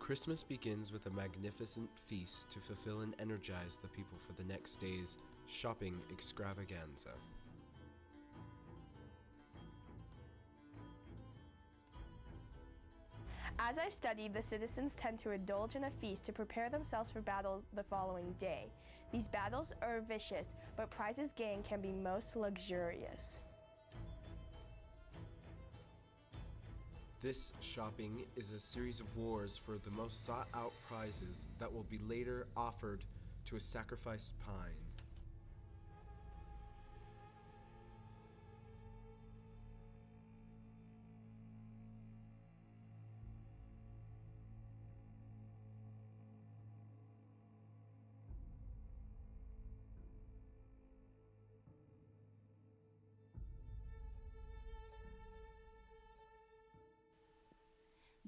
Christmas begins with a magnificent feast to fulfill and energize the people for the next day's shopping extravaganza. As I've studied, the citizens tend to indulge in a feast to prepare themselves for battle the following day. These battles are vicious, but prizes gained can be most luxurious. This shopping is a series of wars for the most sought-out prizes that will be later offered to a sacrificed pine.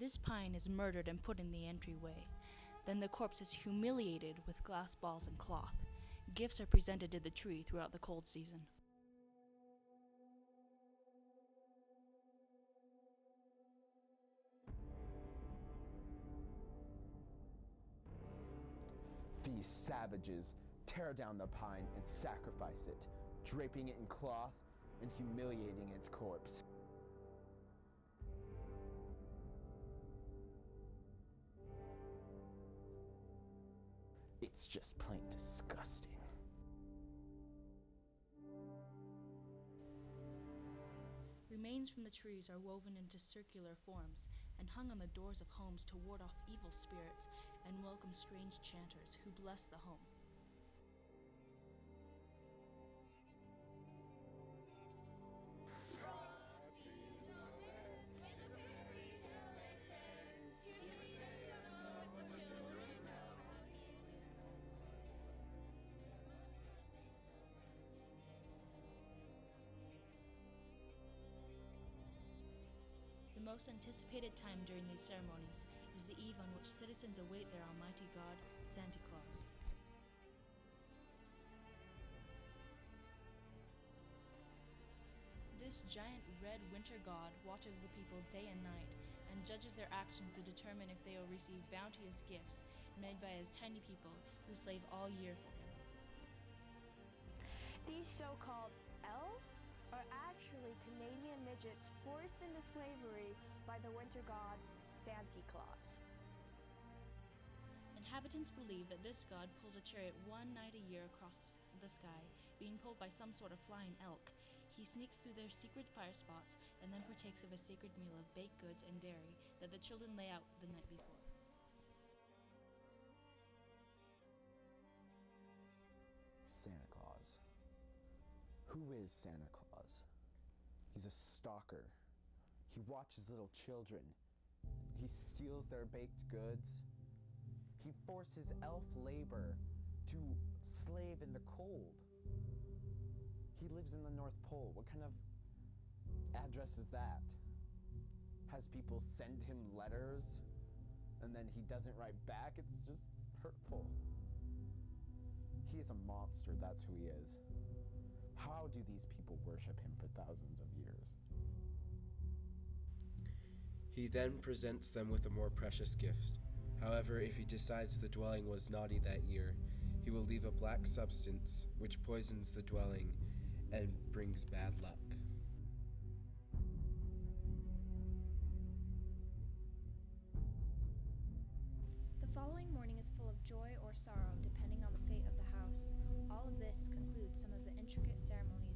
This pine is murdered and put in the entryway. Then the corpse is humiliated with glass balls and cloth. Gifts are presented to the tree throughout the cold season. These savages tear down the pine and sacrifice it, draping it in cloth and humiliating its corpse. It's just plain disgusting. Remains from the trees are woven into circular forms and hung on the doors of homes to ward off evil spirits and welcome strange chanters who bless the home. The most anticipated time during these ceremonies is the eve on which citizens await their almighty god, Santa Claus. This giant red winter god watches the people day and night and judges their actions to determine if they will receive bounteous gifts made by his tiny people who slave all year for him. These so-called elves are actually Canadian midgets forced into slavery by the winter god, Santa Claus. Inhabitants believe that this god pulls a chariot one night a year across the sky, being pulled by some sort of flying elk. He sneaks through their secret fire spots and then partakes of a sacred meal of baked goods and dairy that the children lay out the night before. Santa Claus. Who is Santa Claus? He's a stalker. He watches little children. He steals their baked goods. He forces elf labor to slave in the cold. He lives in the North Pole. What kind of address is that? Has people send him letters and then he doesn't write back? It's just hurtful. He is a monster, that's who he is. How do these people worship him for thousands of years? He then presents them with a more precious gift. However, if he decides the dwelling was naughty that year, he will leave a black substance which poisons the dwelling and brings bad luck. The following morning is full of joy or sorrow, depending on the fate of the house. All of this concludes some of the intricate ceremonies